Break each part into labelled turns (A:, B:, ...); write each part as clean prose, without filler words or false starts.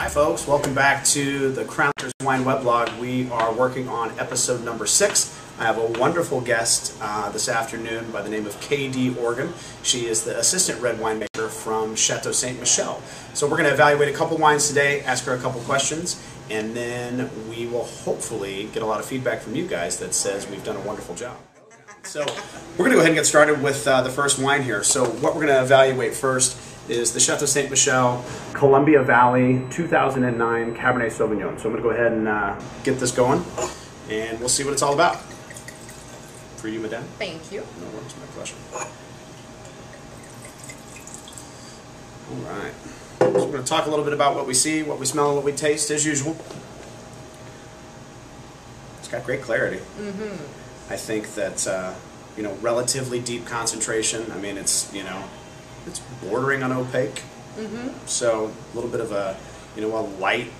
A: Hi folks, welcome back to the CrownVideoBlog Wine Weblog. We are working on episode number 6. I have a wonderful guest this afternoon by the name of K.D. Organ. She is the assistant red winemaker from Chateau Ste. Michelle. So we're going to evaluate a couple wines today, ask her a couple questions, and then we will hopefully get a lot of feedback from you guys that says we've done a wonderful job. So we're going to go ahead and get started with the first wine here. So what we're going to evaluate first is the Chateau Ste. Michelle Columbia Valley 2009 Cabernet Sauvignon. So I'm going to go ahead and get this going, and we'll see what it's all about. For you, madame.
B: Thank you.
A: No worries, my pleasure. All right. So we're going to talk a little bit about what we see, what we smell, and what we taste, as usual. It's got great clarity. I think that, relatively deep concentration. I mean, it's, it's bordering on opaque. So a little bit of a, a light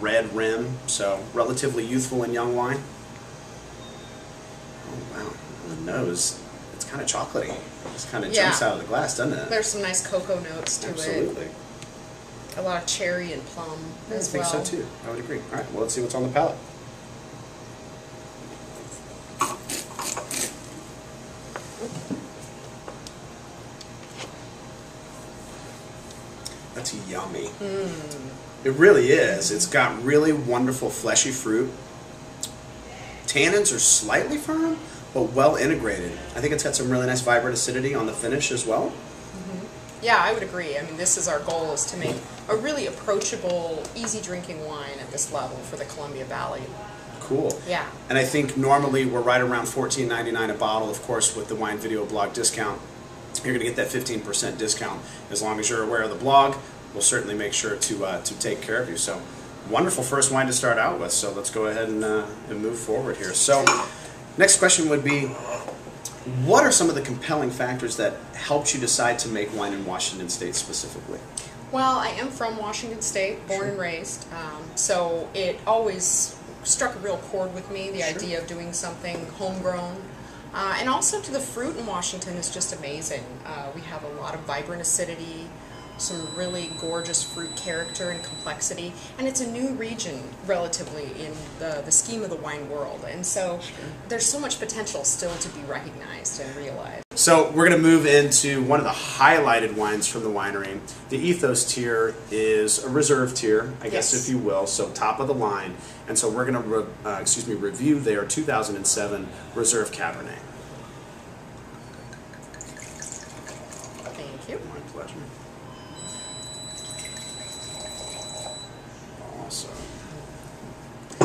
A: red rim. So relatively youthful and young wine. Oh, wow. The nose, it's kind of chocolatey. It just kind of jumps out of the glass, doesn't it?
B: There's some nice cocoa notes to it.
A: Absolutely.
B: A lot of cherry and plum as well.
A: I think so too. I would agree. All right, well, let's see what's on the palate. That's yummy. It really is. It's got really wonderful fleshy fruit. Tannins are slightly firm, but well integrated. I think it's got some really nice vibrant acidity on the finish as well.
B: Yeah, I would agree. I mean, this is our goal, is to make a really approachable, easy drinking wine at this level for the Columbia Valley.
A: Cool.
B: Yeah. And
A: I think normally we're right around $14.99 a bottle. Of course, with the Wine Video Blog discount, you're going to get that 15% discount. As long as you're aware of the blog, we'll certainly make sure to take care of you. So, wonderful first wine to start out with. So let's go ahead and move forward here. So, next question would be, what are some of the compelling factors that helped you decide to make wine in Washington State specifically?
B: Well, I am from Washington State, born and raised, so it always struck a real chord with me, the idea of doing something homegrown. And also to the fruit in Washington is just amazing. We have a lot of vibrant acidity, some really gorgeous fruit character and complexity, and it's a new region relatively in the scheme of the wine world, and so there's so much potential still to be recognized and realized.
A: So we're going to move into one of the highlighted wines from the winery. The Ethos tier is a reserve tier, I guess, if you will, so top of the line, and so we're going to review their 2007 Reserve Cabernet.
B: Thank you.
A: My pleasure.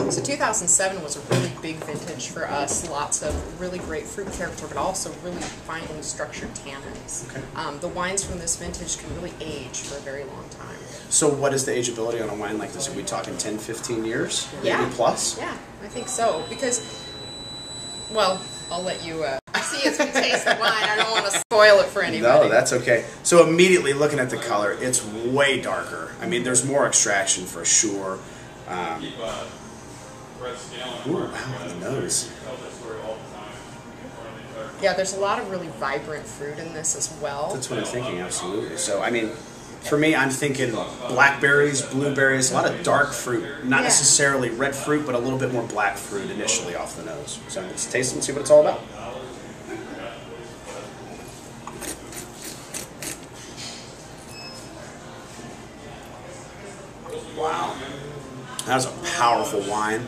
B: So 2007 was a really big vintage for us. Lots of really great fruit character, but also really finely structured tannins.
A: Okay.
B: The wines from this vintage can really age for a very long time.
A: So what is the ageability on a wine like this? Are we talking 10, 15 years?
B: Yeah.
A: Maybe plus?
B: Yeah, I think so. Because, well, I'll let you see as we taste the wine. I don't want to spoil it for anybody.
A: No, that's okay. So immediately looking at the color, it's way darker. I mean, there's more extraction for sure. Ooh, wow, on the nose.
B: Yeah, there's a lot of really vibrant fruit in this as well.
A: That's what I'm thinking, absolutely. So, I mean, for me, I'm thinking blackberries, blueberries, a lot of dark fruit. Not necessarily red fruit, but a little bit more black fruit initially off the nose. So let's taste it and see what it's all about. Wow. That is a powerful wine,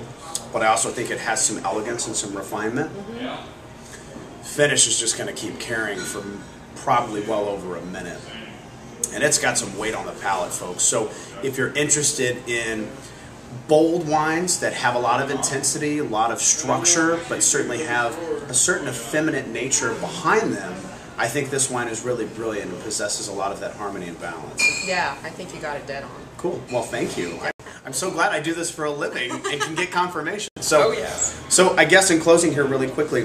A: but I also think it has some elegance and some refinement. Finish is just going to keep carrying for probably well over a minute. And it's got some weight on the palate, folks. So if you're interested in bold wines that have a lot of intensity, a lot of structure, but certainly have a certain effeminate nature behind them, I think this wine is really brilliant and possesses a lot of that harmony and balance.
B: Yeah, I think you got it dead on.
A: Cool. Well, thank you. I'm so glad I do this for a living and can get confirmation. So, So I guess in closing here really quickly,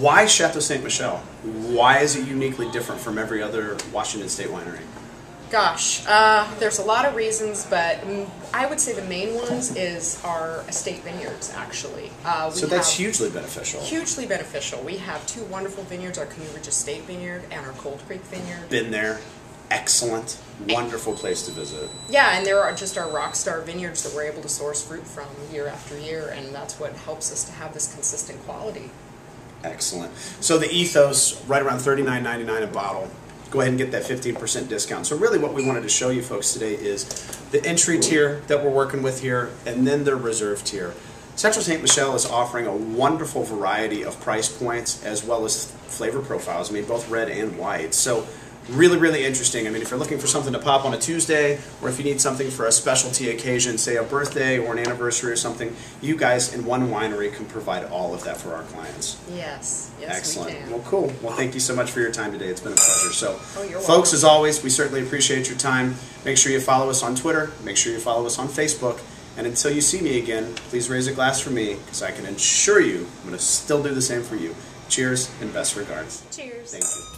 A: why Chateau Ste. Michelle? Why is it uniquely different from every other Washington State winery?
B: Gosh, there's a lot of reasons, but I would say the main ones is our estate vineyards, actually.
A: So that's hugely beneficial.
B: Hugely beneficial. We have two wonderful vineyards, our Canoe Ridge Estate Vineyard and our Cold Creek Vineyard.
A: Been there. excellent, wonderful place to visit.
B: Yeah, and there are just our rock star vineyards that we're able to source fruit from year after year, and that's what helps us to have this consistent quality.
A: Excellent. So the Ethos, right around $39.99 a bottle. Go ahead and get that 15% discount. So really what we wanted to show you folks today is the entry tier that we're working with here, and then the reserve tier. Chateau Ste. Michelle is offering a wonderful variety of price points as well as flavor profiles. I mean, both red and white. So really, really interesting. I mean, if you're looking for something to pop on a Tuesday, or if you need something for a specialty occasion, say a birthday or an anniversary or something, you guys in one winery can provide all of that for our clients.
B: Yes,
A: Excellent.
B: we can.
A: Well, cool. Well, thank you so much for your time today. It's been a pleasure. So,
B: you're
A: folks,
B: welcome.
A: as always, we certainly appreciate your time. Make sure you follow us on Twitter. Make sure you follow us on Facebook. And until you see me again, please raise a glass for me, because I can assure you I'm going to still do the same for you. Cheers and best regards.
B: Cheers.
A: Thank you.